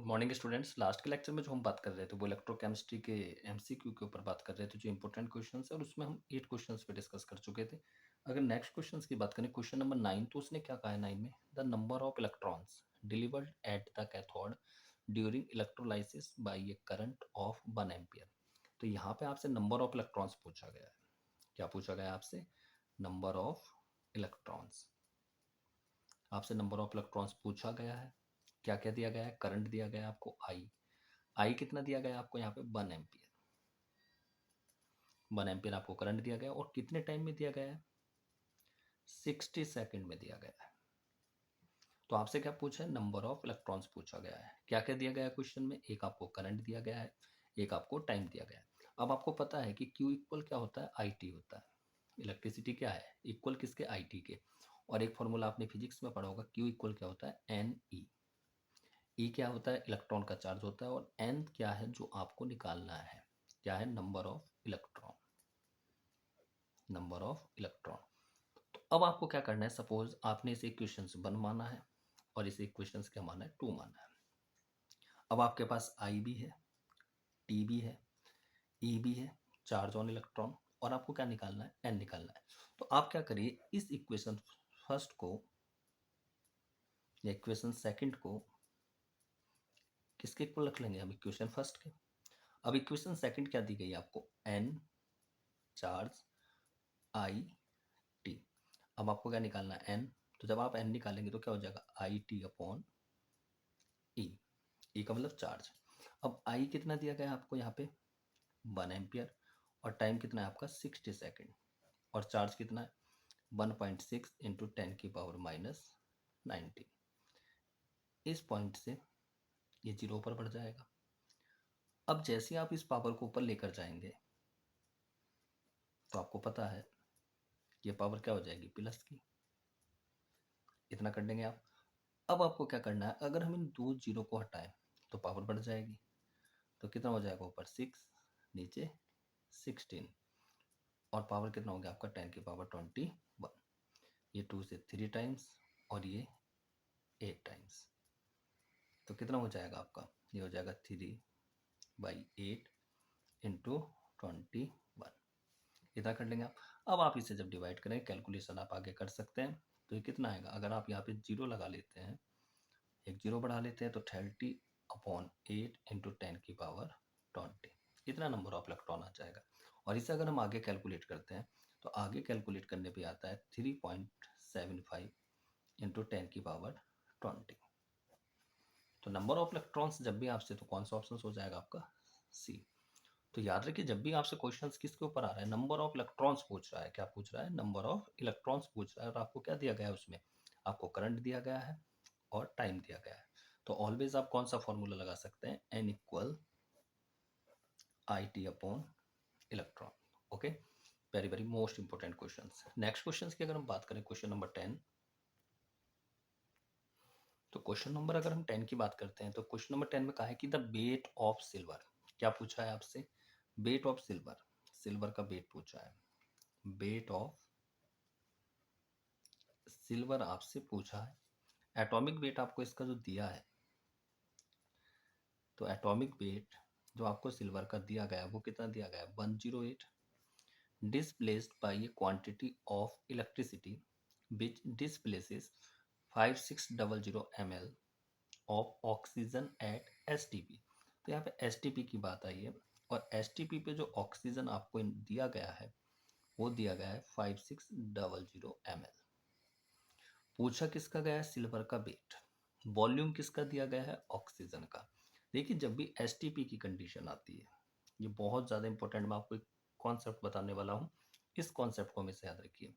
Good morning students. Last के lecture में जो हम बात कर रहे थे वो इलेक्ट्रोकेमिस्ट्री के एमसीक्यू के ऊपर बात कर रहे थे, जो इंपॉर्टेंट क्वेश्चंस है, और उसमें हम 8 क्वेश्चंस पे डिस्कस कर चुके थे। अगर नेक्स्ट क्वेश्चंस की बात करें, क्वेश्चन नंबर 9, तो उसने क्या कहा है 9 में, the number of electrons delivered at the cathode during electrolysis by A current of 1 ampere. तो यहाँ पे आपसे नंबर ऑफ इलेक्ट्रॉन्स पूछा गया है। क्या पूछा गया है आपसे? Number of electrons. आपसे नंबर ऑफ इलेक्ट्रॉन्स पूछा गया है। क्या क्या दिया गया है? करंट दिया गया है आपको आई कितना दिया गया है आपको यहाँ पे? 1 एम्पियर। 1 एम्पियर आपको करंट दिया गया, और कितने टाइम में दिया गया है? 60 सेकेंड में दिया गया है। तो आपसे क्या पूछा है? नंबर ऑफ इलेक्ट्रॉन्स पूछा गया है। क्या क्या दिया गया है क्वेश्चन में? एक आपको करंट दिया गया है, एक आपको टाइम दिया गया है। अब आपको पता है कि Q इक्वल क्या होता है? आई टी होता है। इलेक्ट्रिसिटी क्या है? इक्वल किसके? आई टी के। और एक फॉर्मूला आपने फिजिक्स में पढ़ा होगा, Q इक्वल क्या होता है? N E. ई क्या होता है? इलेक्ट्रॉन का चार्ज होता है। और एन क्या है जो आपको निकालना है? क्या है? Number of electron. Number of electron. तो अब आपको क्या करना है? सपोज आपने इसे इक्वेशन 1 माना है और इसे इक्वेशन क्या माना है? 2 माना है। अब आपके पास आई भी है, टी भी है, ई भी है, चार्ज ऑन इलेक्ट्रॉन, और आपको क्या निकालना है? एन निकालना है। तो आप क्या करिए, इस इक्वेशन फर्स्ट को या इक्वेशन सेकंड को किसके इक्वल रख लेंगे? हम इक्वेशन फर्स्ट के। अब इक्वेशन सेकंड क्या दी गई है आपको? एन, चार्ज, आई, टी। अब आपको क्या निकालना है? एन। तो जब आप एन निकालेंगे तो क्या हो जाएगा? आई टी अपॉन ई। ई का मतलब चार्ज। अब आई कितना दिया गया है आपको यहाँ पे? 1 एम्पियर। और टाइम कितना है आपका? 60 सेकेंड। और चार्ज कितना है? 1.6 इंटू 10⁻⁻19। इस पॉइंट से ये जीरो पर बढ़ जाएगा। अब जैसे आप इस पावर को ऊपर लेकर जाएंगे तो आपको पता है ये पावर क्या हो जाएगी? प्लस की। इतना कर देंगे आप। अब आपको क्या करना है? अगर हम इन दो जीरो को हटाएं तो पावर बढ़ जाएगी। तो कितना हो जाएगा? ऊपर 6, नीचे 16। और पावर कितना हो गया आपका? 10⁻21। ये 2 से 3 टाइम्स और ये 8 टाइम्स। तो कितना हो जाएगा आपका? ये हो जाएगा 3/8 इंटू 21। इतना कर लेंगे आप। अब आप इसे जब डिवाइड करें, कैलकुलेशन आप आगे कर सकते हैं। तो ये कितना आएगा? अगर आप यहाँ पे जीरो लगा लेते हैं, एक जीरो बढ़ा लेते हैं, तो 30/8 इंटू 10⁻20। इतना नंबर ऑफ इलेक्ट्रॉन आ जाएगा। और इसे अगर हम आगे कैलकुलेट करते हैं तो आगे कैलकुलेट करने पे आता है 3.75 इंटू 10⁻20। तो नंबर ऑफ इलेक्ट्रॉन्स जब भी आपसे, तो कौन सा ऑप्शन हो जाएगा आपका? सी। तो याद रखिए, जब भी आपसे क्वेश्चंस किसके ऊपर आ रहा है? नंबर ऑफ इलेक्ट्रॉन्स पूछ रहा है। क्या पूछ रहा है? नंबर ऑफ इलेक्ट्रॉन्स पूछ रहा है। और आपको क्या दिया गया है उसमें? आपको करंट दिया गया है और टाइम दिया गया है। तो ऑलवेज आप कौन सा फॉर्मूला लगा सकते हैं? N equal I t upon electron. Okay, very very most important question. Next question की अगर हम बात करें, क्वेश्चन नंबर 10। तो क्वेश्चन नंबर अगर हम 10 की बात करते हैं, तो क्वेश्चन नंबर 10 में कहा है कि द वेट ऑफ सिल्वर। क्या पूछा है आपसे? Weight of silver. सिल्वर का वेट पूछा है। वेट ऑफ सिल्वर आपसे पूछा है। एटॉमिक वेट आपको इसका जो दिया है, तो एटॉमिक वेट जो आपको सिल्वर का दिया गया है वो कितना दिया गया है? 108। Displaced by a quantity of electricity which displaces 5600 ml of oxygen at STP. तो यहाँ पे एसटीपी की बात आई है, और एसटीपी पे जो ऑक्सीजन आपको दिया गया है वो दिया गया है 5600 ml। पूछा किसका गया है? सिल्वर का वेट। वॉल्यूम किसका दिया गया है? ऑक्सीजन का। देखिए, जब भी एसटीपी की कंडीशन आती है, ये बहुत ज़्यादा इंपॉर्टेंट, मैं आपको एक कॉन्सेप्ट बताने वाला हूँ। इस कॉन्सेप्ट को हमेशा याद रखिए।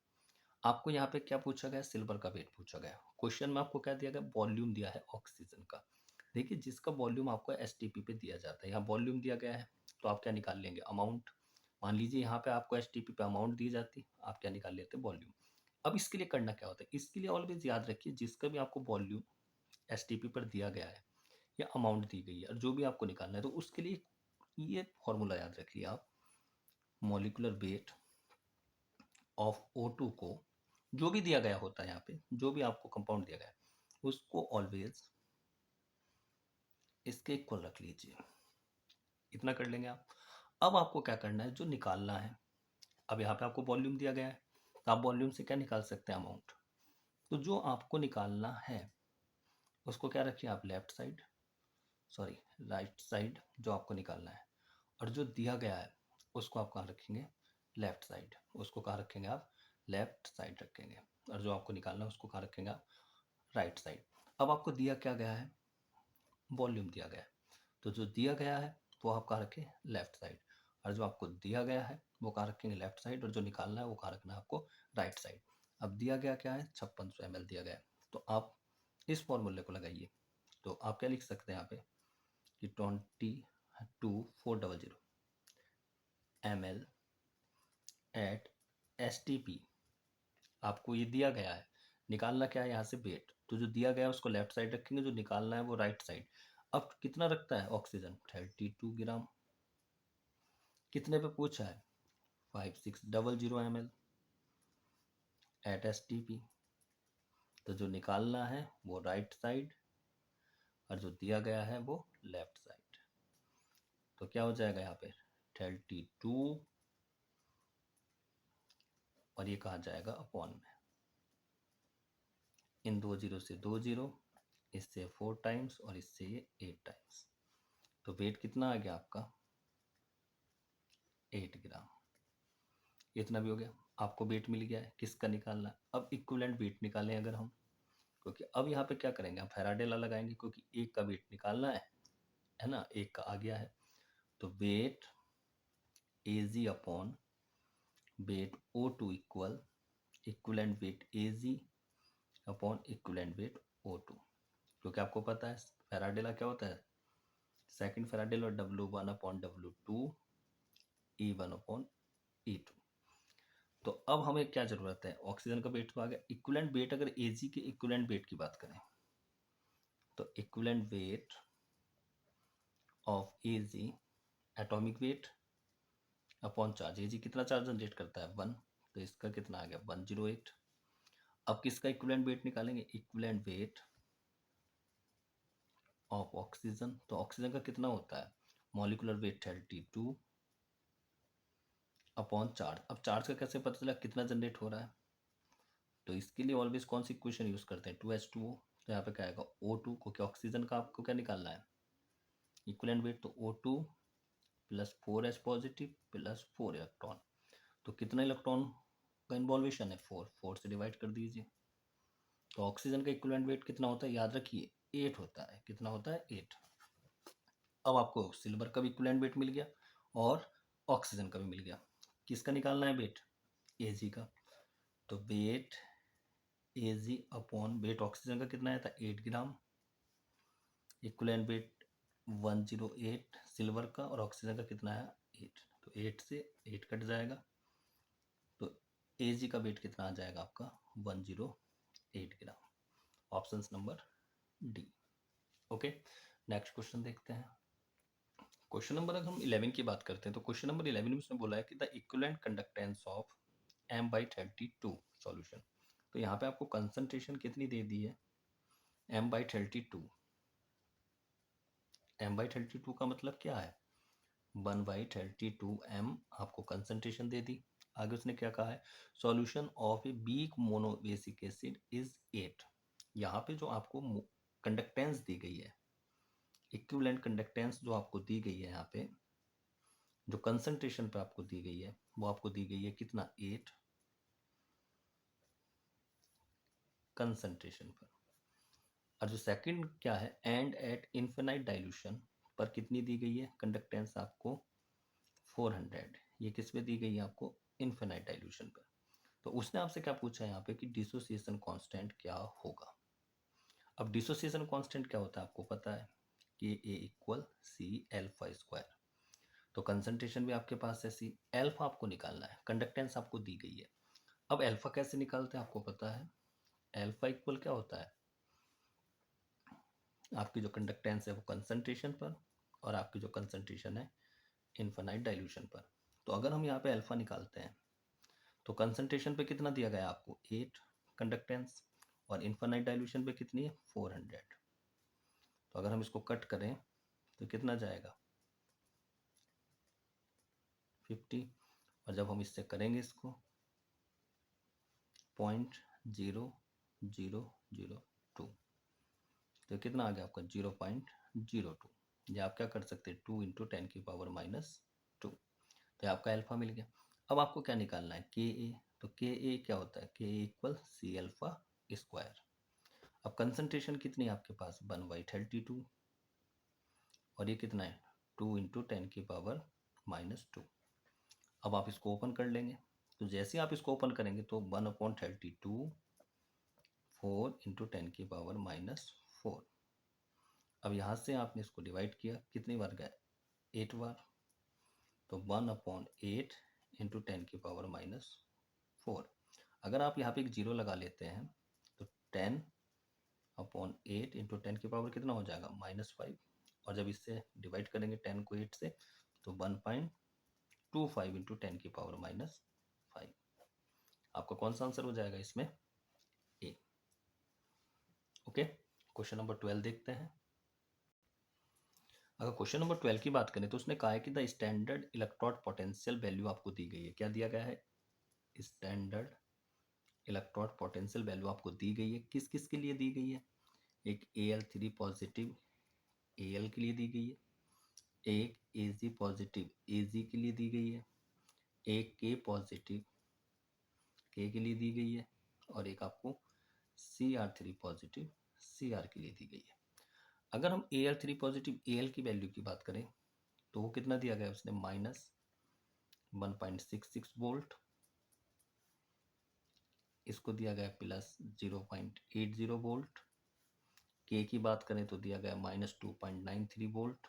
आपको यहाँ पे क्या पूछा गया? सिल्वर का वेट पूछा गया। क्वेश्चन में आपको क्या दिया गया? वॉल्यूम दिया है ऑक्सीजन का। देखिए, जिसका वॉल्यूम आपको एसटीपी पे दिया जाता है, यहाँ वॉल्यूम दिया गया है, तो आप क्या निकाल लेंगे? अमाउंट। मान लीजिए यहाँ पे आपको एसटीपी पे अमाउंट दी जाती, आप क्या निकाल लेते? वॉल्यूम। अब इसके लिए करना क्या होता है? इसके लिए ऑलवेज याद रखिए, जिसका भी आपको वॉल्यूम एसटीपी पर दिया गया है या अमाउंट दी गई है, और जो भी आपको निकालना है, तो उसके लिए ये फॉर्मूला याद रखिए आप। मॉलिक्यूलर वेट ऑफ O2 को, जो भी दिया गया होता है यहाँ पे, जो भी आपको कंपाउंड दिया गया है, उसको ऑलवेज इसके इक्वल रख लीजिए, इतना कर लेंगे आप। अब आपको क्या करना है, जो निकालना है, अब यहाँ पे आपको वॉल्यूम दिया गया है, तो आप वॉल्यूम से क्या निकाल सकते हैं, अमाउंट। तो जो आपको निकालना है उसको क्या रखिए आप, left side, sorry right side जो आपको निकालना है, और जो दिया गया है उसको आप कहाँ रखेंगे, लेफ्ट साइड, उसको कहाँ रखेंगे आप, लेफ्ट साइड रखेंगे, और जो आपको निकालना है उसको कहाँ रखेंगे आप, राइट साइड। अब आपको दिया क्या गया है, वॉल्यूम दिया गया है, तो जो दिया गया है वो आप कहाँ रखें, लेफ्ट साइड, और जो आपको दिया गया है वो कहाँ रखेंगे, लेफ्ट साइड, और जो निकालना है वो कहाँ रखना है आपको, राइट साइड। अब दिया गया क्या है, 5600 ml दिया गया है, तो आप इस फॉर्मूले को लगाइए। तो आप क्या लिख सकते हैं यहाँ पे कि 22,400 ml एट STP। आपको ये दिया गया है, निकालना क्या है यहाँ से, वेट, तो जो दिया गया है उसको लेफ्ट साइड रखेंगे, जो निकालना है वो राइट साइड। अब कितना रखता है ऑक्सीजन, 32 ग्राम, कितने पे पूछा है, 5600 ml एट STP। तो जो निकालना है वो राइट साइड, और जो दिया गया है वो लेफ्ट साइड। तो क्या हो जाएगा यहाँ पे 32, और ये कहा जाएगा अपॉन में, इन 2 जीरो से 2 जीरो, इससे 4 टाइम्स और इससे ये 8 टाइम्स। तो वेट कितना आ गया आपका, 8 ग्राम। इतना भी हो गया, आपको वेट मिल गया है, किसका निकालना है। अब इक्विवेलेंट वेट निकालें अगर हम, क्योंकि अब यहाँ पे क्या करेंगे, हम फैराडे लॉ लगाएंगे, क्योंकि एक का वेट निकालना है ना, एक का आ गया है। तो weight AG upon weight O2 equal equivalent weight AG upon equivalent weight O2, क्योंकि आपको पता है फैराडे लॉ क्या होता है, second Faraday law, W1 upon W2 E1 upon E2। तो अब हमें क्या जरूरत है, ऑक्सीजन का वेट तो आ गया, इक्विवेलेंट वेट, अगर AG के इक्विवेलेंट वेट की बात करें तो equivalent weight of AG atomic weight upon charge, AG कितना चार्ज जनरेट करता है, 1, तो इसका कितना आ गया 108। अब किसका इक्विवेलेंट वेट निकालेंगे, इक्विवेलेंट वेट ऑफ ऑक्सीजन, तो ऑक्सीजन का कितना होता है, मॉलिक्यूलर वेट 32 अपॉन चार्ज। अब चार्ज का कैसे पता चला कितना जनरेट हो रहा है, तो इसके लिए ऑलवेज कौन सी इक्वेशन यूज करते हैं, 2H2O। तो यहाँ पे क्या आएगा O2, क्योंकि ऑक्सीजन का आपको क्या निकालना है, इक्विवेलेंट वेट, तो O2 plus 4H positive plus 4 electron, तो कितना इलेक्ट्रॉन का इन्वॉल्वेशन है, 4 से डिवाइड कर दीजिए। तो ऑक्सीजन का इक्विवेलेंट वेट कितना होता है, याद रखिए 8 होता है, कितना होता है 8। अब आपको सिल्वर का भी इक्विवेलेंट वेट मिल गया और ऑक्सीजन का भी मिल गया, किसका निकालना है वेट, AG का। तो weight AG upon weight oxygen का कितना आया था 8 ग्राम, इक्विवेलेंट वेट 108 सिल्वर का, और ऑक्सीजन का कितना है 8, तो 8 से 8 कट जाएगा, तो AG का वेट कितना आ जाएगा आपका 108 gram. Option number D. Okay, next question देखते हैं। क्वेश्चन नंबर अगर हम 11 की बात करते हैं, तो क्वेश्चन नंबर 11 में उसने बोला है कि the equivalent conductance of M/32 solution. तो यहाँ पे आपको कंसंट्रेशन कितनी दे दी है, M/32। M/32 का मतलब क्या है, 1/32 M आपको कंसंट्रेशन दे दी। आगे उसने क्या कहा है, solution of a weak monobasic acid is 8। यहाँ पे जो आपको कंडक्टेंस दी गई है, इक्विवेलेंट कंडक्टेंस जो आपको दी गई है, यहाँ पे जो कंसंट्रेशन पे आपको दी गई है वो आपको दी गई है कितना, 8 कंसंट्रेशन पर। और जो सेकंड क्या है, एंड एट इन्फिनाइट डाइल्यूशन पर कितनी दी गई है कंडक्टेंस आपको, 400। ये किस पे दी गई है आपको, इन्फिनाइट डाइल्यूशन पर। तो उसने आपसे क्या पूछा है यहाँ पे कि डिसोसिएशन कांस्टेंट क्या होगा। अब डिसोसिएशन कांस्टेंट क्या होता है आपको पता है, कि A equal C alpha square. तो कंसंट्रेशन भी आपके पास है C, अल्फा आपको निकालना है, कंडक्टेंस आपको दी गई है। अब अल्फा कैसे निकालते हैं आपको पता है, अल्फा इक्वल क्या होता है, आपकी जो कंडक्टेंस है वो कंसंट्रेशन पर, और आपकी जो कंसंट्रेशन है इनफाइनाइट डाइल्यूशन पर। तो अगर हम यहाँ पे अल्फा निकालते हैं तो कंसंट्रेशन पे कितना दिया गया है आपको 8 कंडक्टेंस, और इनफाइनाइट डाइल्यूशन पे कितनी है 400। तो अगर हम इसको कट करें तो कितना जाएगा 50, और जब हम इससे करेंगे इसको 0.0002, तो कितना आ गया आपका 0.02। ये आप क्या कर सकते हैं 2 × 10⁻², तो ये आपका अल्फा मिल गया। अब आपको क्या निकालना है के ए, तो के ए क्या होता है के इक्वल सी अल्फा स्क्वायर। अब कंसंट्रेशन कितनी है आपके पास 1/32, और ये कितना है 2 × 10⁻²। अब आप इसको ओपन कर लेंगे, तो जैसे आप इसको ओपन करेंगे तो 1/32 4 × 10⁻⁴। अब यहाँ से आपने इसको डिवाइड किया, कितनी बार गया 8 बार, तो 1/8 × 10⁻⁴। अगर आप यहाँ पे एक जीरो लगा लेते हैं तो 10/8 × 10 की पावर कितना हो जाएगा -5, और जब इससे डिवाइड करेंगे 10 को 8 से तो 1.25 × 10⁻⁵। आपका कौन सा आंसर हो जाएगा इसमें ए। ओके, क्वेश्चन नंबर 12 देखते हैं। अगर क्वेश्चन नंबर 12 की बात करें तो उसने कहा है कि the standard electrode potential value आपको दी गई है। क्या दिया गया है स्टैंडर्ड इलेक्ट्रोड पोटेंशियल वैल्यू आपको दी गई है। किस किस के लिए दी गई है, एक Al3 पॉजिटिव Al के लिए दी गई है, एक Ag पॉजिटिव Ag के लिए दी गई है, एक K पॉजिटिव K के लिए दी गई है, और एक आपको Cr3 पॉजिटिव Cr के लिए दी गई है। अगर हम Al3 पॉजिटिव Al की वैल्यू की बात करें तो वो कितना दिया गया उसने -1.66 वोल्ट, इसको दिया गया +0.80 वोल्ट। के की बात करें तो दिया गया -2.93 वोल्ट,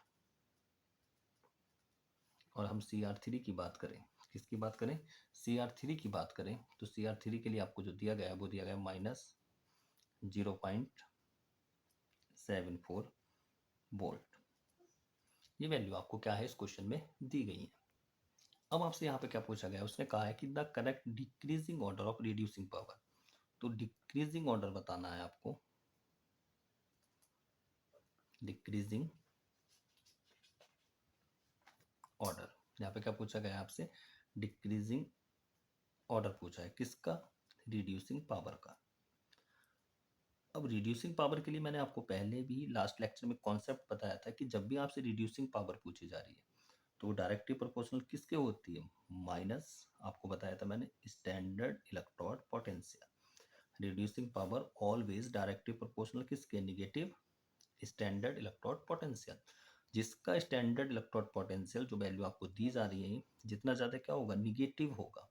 और हम Cr3 की बात करें, किसकी बात करें Cr3 की बात करें तो Cr3 के लिए आपको जो दिया गया वो दिया गया -0.74 वोल्ट। ये वैल्यू आपको क्या है इस क्वेश्चन में दी गई है। अब आपसे यहाँ पे क्या पूछा गया, उसने कहा है कि the correct decreasing order of reducing power, तो डिक्रीजिंग ऑर्डर बताना है आपको, डिक्रीजिंग ऑर्डर। यहाँ पे क्या पूछा गया आपसे डिक्रीजिंग ऑर्डर पूछा है किसका रिड्यूसिंग पावर का। अब रिड्यूसिंग पावर के लिए मैंने आपको पहले भी लास्ट लेक्चर में कॉन्सेप्ट बताया था कि जब भी आपसे रिड्यूसिंग पावर पूछी जा रही है तो डायरेक्टली प्रोपोर्शनल किसके होती है माइनस, आपको बताया था मैंने standard electrode potential. Reducing power always directly proportional किसके नेगेटिव स्टैंडर्ड इलेक्ट्रोड पोटेंशियल। जिसका स्टैंडर्ड इलेक्ट्रोड पोटेंशियल जो वैल्यू आपको दी जा रही है जितना ज़्यादा क्या होगा निगेटिव होगा,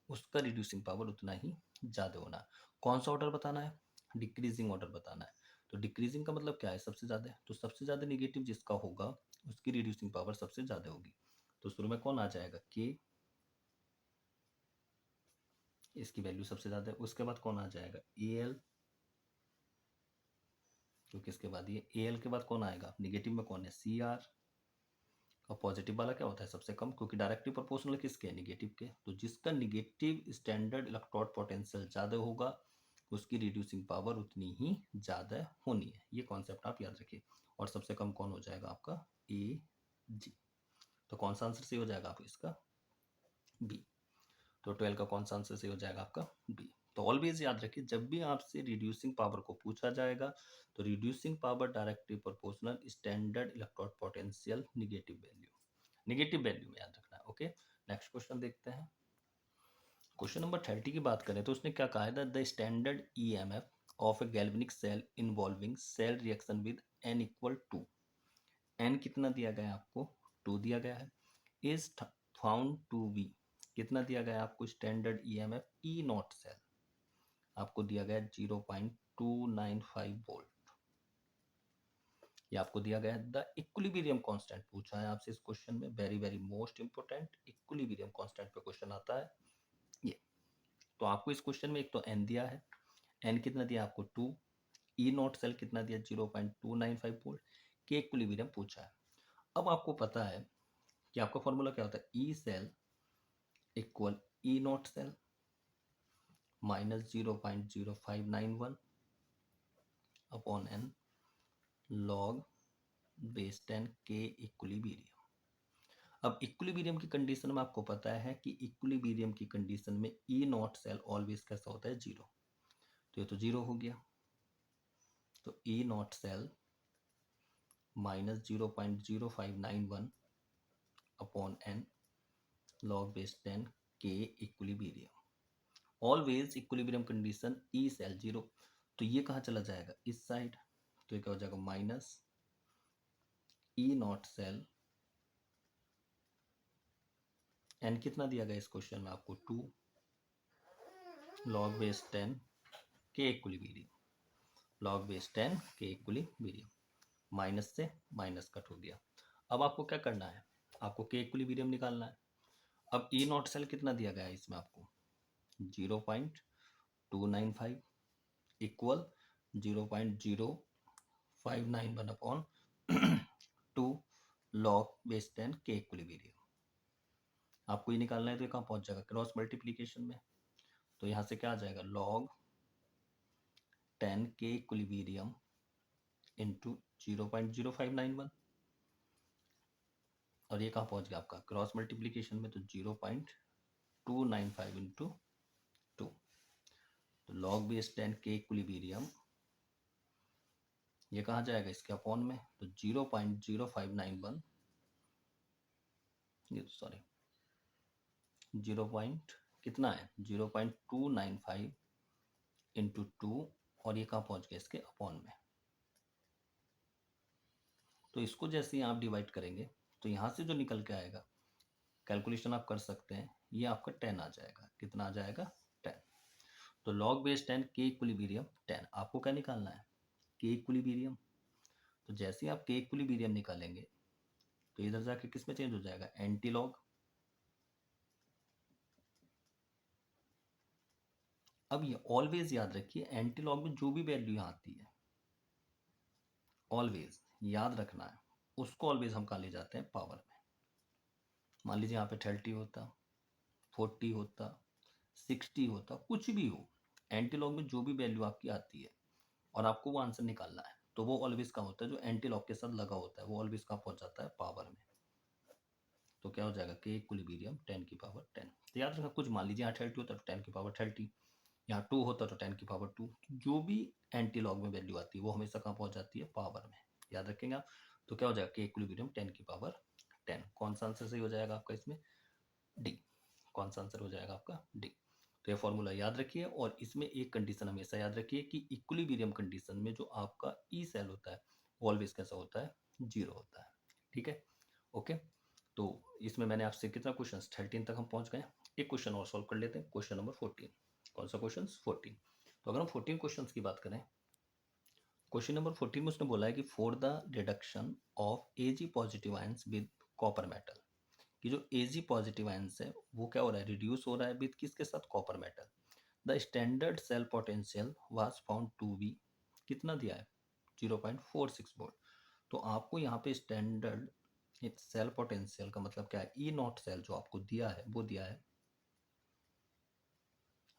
उसका रिड्यूसिंग पावर उतना ही ज़्यादा होना। कौन सा ऑर्डर बताना है डिक्रीजिंग ऑर्डर बताना है। तो डिक्रीजिंग का मतलब क्या है सबसे ज़्यादा, तो सबसे ज़्यादा निगेटिव जिसका होगा उसकी रिड्यूसिंग पावर सबसे ज़्यादा होगी। तो शुरू में कौन आ जाएगा के, इसकी वैल्यू सबसे ज़्यादा है। उसके बाद कौन आ जाएगा Al, क्योंकि इसके बाद ये Al के बाद कौन आएगा निगेटिव में कौन है Cr, और पॉजिटिव वाला क्या होता है सबसे कम, क्योंकि डायरेक्टली प्रोपोर्शनल किसके निगेटिव के। तो जिसका निगेटिव स्टैंडर्ड इलेक्ट्रोड पोटेंशियल ज़्यादा होगा उसकी रिड्यूसिंग पावर उतनी ही ज़्यादा होनी है। ये कॉन्सेप्ट आप याद रखिए। और सबसे कम कौन हो जाएगा आपका Ag। तो कौन सा आंसर सही हो जाएगा आपका इसका बी। तो 12 का कौन सा आंसर सही हो जाएगा आपका बी। तो ऑलवेज याद रखिए जब भी आपसे रिड्यूसिंग पावर को पूछा जाएगा तो reducing power directly proportional standard electrode potential negative value में याद रखना है। ओके, नेक्स्ट क्वेश्चन देखते हैं। क्वेश्चन नंबर 30 की बात करें तो उसने क्या कहा है the standard EMF of a galvanic cell involving cell reaction with n equal to, n कितना दिया गया है आपको 2 दिया गया है, इज फाउंड टू बी कितना दिया गया है आपको standard EMF E naught cell आपको दिया गया 0.295 वोल्ट। ये आपको दिया गया है। द इक्विलिब्रियम कांस्टेंट पूछा है आपसे इस क्वेश्चन में, very very most important, equilibrium constant पे क्वेश्चन आता है ये। तो आपको इस क्वेश्चन में एक तो n दिया है, n कितना दिया आपको 2, ई नॉट सेल कितना दिया 0.295 वोल्ट, के इक्विलिब्रियम पूछा है। अब आपको पता है कि आपका फॉर्मूला क्या होता है E cell equal E naught cell -0.0591 upon n log base 10 के इक्विलिब्रियम। अब इक्विलिब्रियम की कंडीशन में आपको पता है कि इक्विलिब्रियम की कंडीशन में ई नॉट सेल ऑलवेज कैसा होता है, जीरो। तो ये तो जीरो हो गया, तो E naught cell minus 0.0591 upon n log base 10 के equilibrium. Always equilibrium condition E cell zero, तो ये कहाँ चला जाएगा, इस साइड। तो ये क्या हो जाएगा, minus E naught cell, n कितना दिया गया इस क्वेश्चन में आपको, 2 लॉग बेस 10 के इक्विलिब्रियम, लॉग बेस 10 के इक्विलिब्रियम। माइनस से माइनस कट हो गया। अब आपको क्या करना है, आपको के इक्विलिब्रियम निकालना है। अब ई नॉट सेल कितना दिया गया है इसमें आपको, 0.295 इक्वल 0.0591 अपॉन 2 लॉग बेस 10 के इक्विलिब्रियम। आपको ये निकालना है, तो ये कहाँ पहुंच जाएगा, क्रॉस मल्टीप्लीकेशन में। तो यहाँ से क्या आ जाएगा, लॉग 10 के इक्विलिब्रियम इंटू 0.0591, और ये कहाँ पहुंच गया आपका क्रॉस मल्टीप्लीकेशन में, तो 0.295 इंटू 2। तो लॉग बेस 10 के इक्विलिब्रियम ये कहाँ जाएगा, इसके अपॉन में, तो 0.0591, ये सॉरी 0 पॉइंट कितना है, 0.295 इंटू 2, और ये कहाँ पहुंच गया, इसके अपॉन में। तो इसको जैसे ही आप डिवाइड करेंगे तो यहाँ से जो निकल के आएगा, कैलकुलेशन आप कर सकते हैं, ये आपका 10 आ जाएगा। कितना आ जाएगा, 10। तो लॉग बेस 10 के इक्विलिब्रियम 10। आपको क्या निकालना है, के इक्विलिब्रियम। तो जैसे ही आप के इक्विलिब्रियम निकालेंगे तो इधर जाके किस में चेंज हो जाएगा, एंटी लॉग। अब ये ऑलवेज याद रखिए, एंटी लॉग में जो भी वैल्यू यहाँ आती है, ऑलवेज याद रखना है, उसको ऑलवेज हम कहाँ ले जाते हैं, पावर में। मान लीजिए यहाँ पे 30 होता, 40 होता, 60 होता, कुछ भी हो, एंटी लॉग में जो भी वैल्यू आपकी आती है और आपको वो आंसर निकालना है, तो वो ऑलवेज का होता है, जो एंटी लॉग के साथ लगा होता है, वो ऑलवेज का पहुंच जाता है पावर में। तो क्या हो जाएगा, के इक्विलिब्रियम 10 की पावर 10। तो याद रखना, कुछ मान लीजिए यहाँ 30 होता है तो 10 की पावर 30, यहाँ 2 होता तो 10 की पावर 2। जो भी एंटी लॉग में वैल्यू आती है वो हमेशा कहाँ पहुंच जाती है, पावर में। याद रखेंगे आप। तो क्या हो जाएगा, के इक्विलिब्रियम 10 की पावर 10। कौन सा आंसर सही हो जाएगा आपका इसमें, डी। कौन सा आंसर हो जाएगा आपका, डी। तो ये फॉर्मूला याद रखिए, और इसमें एक कंडीशन हमेशा याद रखिए कि इक्विलिब्रियम कंडीशन में जो आपका ई सेल होता है ऑलवेज कैसा होता है, जीरो होता है। ठीक है, ओके। तो इसमें मैंने आपसे कितना क्वेश्चन, 13 तक हम पहुंच गए। एक क्वेश्चन और सॉल्व कर लेते हैं, क्वेश्चन नंबर 14। कौन सा क्वेश्चन, 14। तो अगर हम 14 क्वेश्चन की बात करें, क्वेश्चन नंबर 14 में उसने बोला है कि for the reduction of AG positive ions with copper metal, कि जो एजी पॉजिटिव आयंस है वो क्या हो रहा है, रिड्यूस हो रहा है विद किसके साथ, copper metal. The standard cell potential was found to be, कितना दिया है, 0.46 वोल्ट। तो आपको यहाँ पे स्टैंडर्ड सेल पोटेंशियल का मतलब क्या है, ई नॉट सेल जो आपको दिया है वो दिया है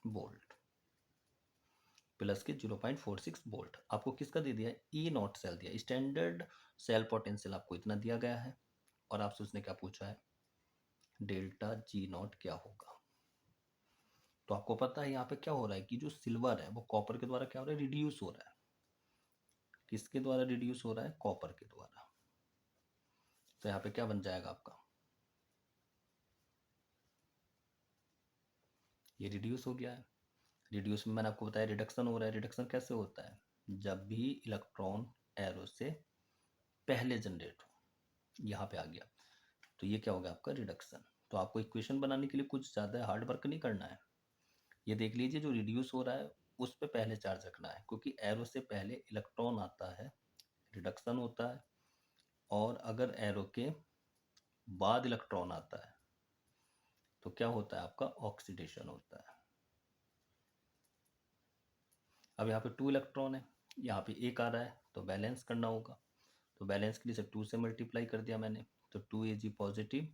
वोल्ट, प्लस के 0.46 वोल्ट। आपको किसका दे दिया है, ई नॉट सेल दिया, स्टैंडर्ड सेल पोटेंशियल आपको इतना दिया गया है, और आपसे उसने क्या पूछा है, डेल्टा जी नॉट क्या होगा। तो आपको पता है यहाँ पे क्या हो रहा है कि जो सिल्वर है वो कॉपर के द्वारा क्या हो रहा है, रिड्यूस हो रहा है। किसके द्वारा रिड्यूस हो रहा है, कॉपर के द्वारा। तो यहाँ पे क्या बन जाएगा आपका, ये रिड्यूस हो गया है। रिड्यूस में मैंने आपको बताया रिडक्शन हो रहा है। रिडक्शन कैसे होता है, जब भी इलेक्ट्रॉन एरो से पहले जनरेट हो, यहाँ पे आ गया, तो ये क्या हो गया आपका, रिडक्शन। तो आपको इक्वेशन बनाने के लिए कुछ ज़्यादा हार्ड वर्क नहीं करना है। ये देख लीजिए, जो रिड्यूस हो रहा है उस पर पहले चार्ज रखना है, क्योंकि एरो से पहले इलेक्ट्रॉन आता है, रिडक्शन होता है। और अगर एरो के बाद इलेक्ट्रॉन आता है तो क्या होता है, आपका ऑक्सीडेशन होता है। अब यहाँ पे 2 इलेक्ट्रॉन है, यहाँ पे एक आ रहा है, तो बैलेंस करना होगा। तो बैलेंस के लिए से 2 से मल्टीप्लाई कर दिया मैंने, तो 2 Ag पॉजिटिव,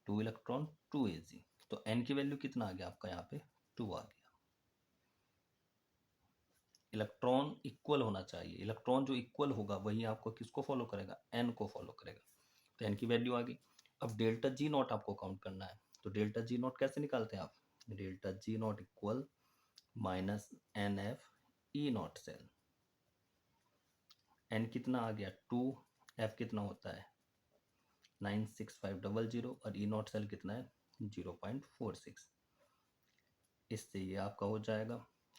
2 इलेक्ट्रॉन 2 Ag। तो n की वैल्यू कितना आ गया आपका, यहाँ पे 2 आ गया। इलेक्ट्रॉन इक्वल होना चाहिए। इलेक्ट्रॉन जो इक्वल होगा वही आपको किसको फॉलो करेगा, एन को फॉलो करेगा। तो एन की वैल्यू आ गई। अब डेल्टा जी नॉट आपको काउंट करना है। तो डेल्टा जी नॉट कैसे निकालते हैं आप, delta G naught equal minus n F E naught cell. N कितना आ गया 2, एफ कितना होता है 96500 और ई नॉट सेल कितना है 0.46। इससे ये आपका हो जाएगा,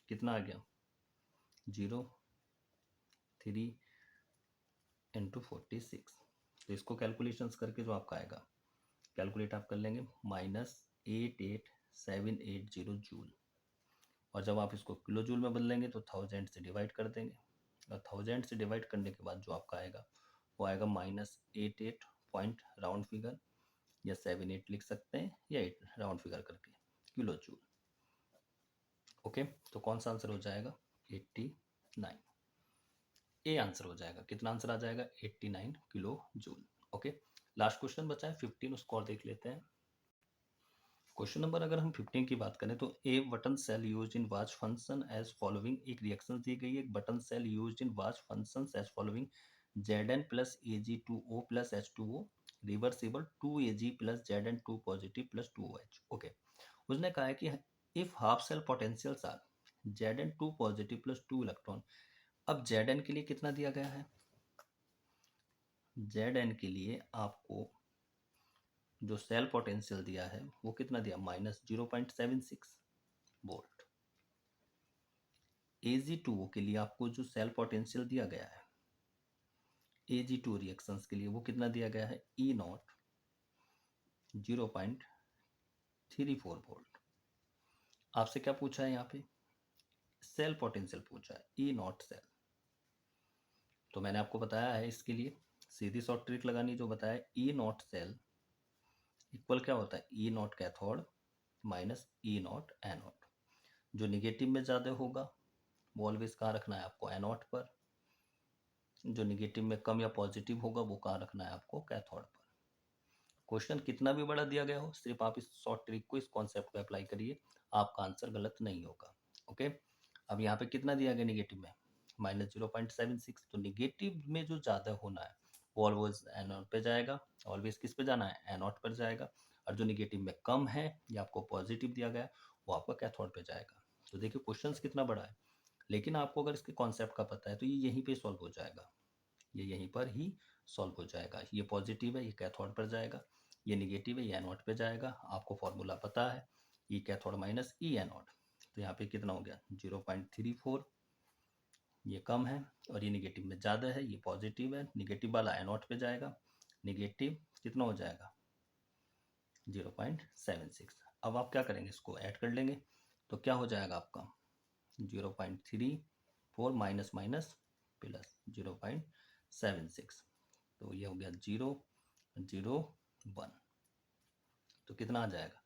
कितना आ गया 0.3 × 46। तो इसको कैलकुलेशंस करके जो आपका आएगा, कैलकुलेट आप कर लेंगे -88780 जूल। और जब आप इसको किलो जूल में बदलेंगे तो 1000 से डिवाइड कर देंगे, और 1000 से डिवाइड करने के बाद जो आपका आएगा वो आएगा -88 पॉइंट राउंड फिगर, या 78 लिख सकते हैं, या 8 राउंड फिगर करके किलो जूल। ओके, तो कौन सा आंसर हो जाएगा 89। ए आंसर हो जाएगा। कितना आंसर आ जाएगा 89 kilo joule. Okay, last question बचा है 15, उसको और देख लेते हैं। क्वेश्चन नंबर अगर हम 15 की बात करें तो a button cell used in watch function as following, एक रिएक्शन दी गई है, एक button cell used in watch function as following Zn plus Ag2O plus H2O reversible 2Ag plus Zn2 positive plus 2OH। Okay, उसने कहा है कि if half cell potentials are Zn2 positive plus 2 electron. अब Zn के लिए कितना दिया गया है, Zn के लिए आपको जो सेल पोटेंशियल दिया है वो कितना दिया -0.76 वोल्ट। Ag2O के लिए आपको जो सेल पोटेंशियल दिया गया है Ag2 रिएक्शंस के लिए वो कितना दिया गया है E नॉट 0.34 वोल्ट। आपसे क्या पूछा है यहाँ पे, सेल पोटेंशियल पूछा है, E नॉट सेल। तो मैंने आपको बताया है इसके लिए सीधी शॉर्ट ट्रिक लगानी, जो बताया E नॉट सेल इक्वल क्या होता है E naught cathode minus E not anode. जो निगेटिव में ज़्यादा होगा वो ऑलवेज कहाँ रखना है आपको एनोड पर, जो निगेटिव में कम या पॉजिटिव होगा वो कहाँ रखना है आपको कैथोड पर। क्वेश्चन कितना भी बड़ा दिया गया हो, सिर्फ आप इस शॉर्ट ट्रिक को, इस कॉन्सेप्ट को अप्लाई करिए, आपका आंसर गलत नहीं होगा। ओके, अब यहाँ पे कितना दिया गया निगेटिव में -0.76, तो निगेटिव में जो ज़्यादा होना है वो ऑलवेज एनोड पे जाएगा, ऑलवेज किस पे जाना है एनोड पर जाएगा, और जो निगेटिव में कम है या आपको पॉजिटिव दिया गया वो आपका कैथोड पे जाएगा। तो देखिए क्वेश्चन कितना बड़ा है, लेकिन आपको अगर इसके कॉन्सेप्ट का पता है तो ये यहीं पे सॉल्व हो जाएगा, ये यहीं पर ही सॉल्व हो जाएगा। ये पॉजिटिव है ये कैथोड पर जाएगा, ये निगेटिव है ये एनोड पे जाएगा, आपको फॉर्मूला पता है ई कैथोड माइनस ई एनोड। तो यहाँ पे कितना हो गया 0.34, ये कम है, और ये निगेटिव में ज़्यादा है, ये पॉजिटिव है, निगेटिव वाला एनोड पे जाएगा, निगेटिव कितना हो जाएगा 0.76। अब आप क्या करेंगे, इसको ऐड कर लेंगे, तो क्या हो जाएगा आपका 0.34 माइनस माइनस प्लस 0.76, तो ये हो गया 001। तो कितना आ जाएगा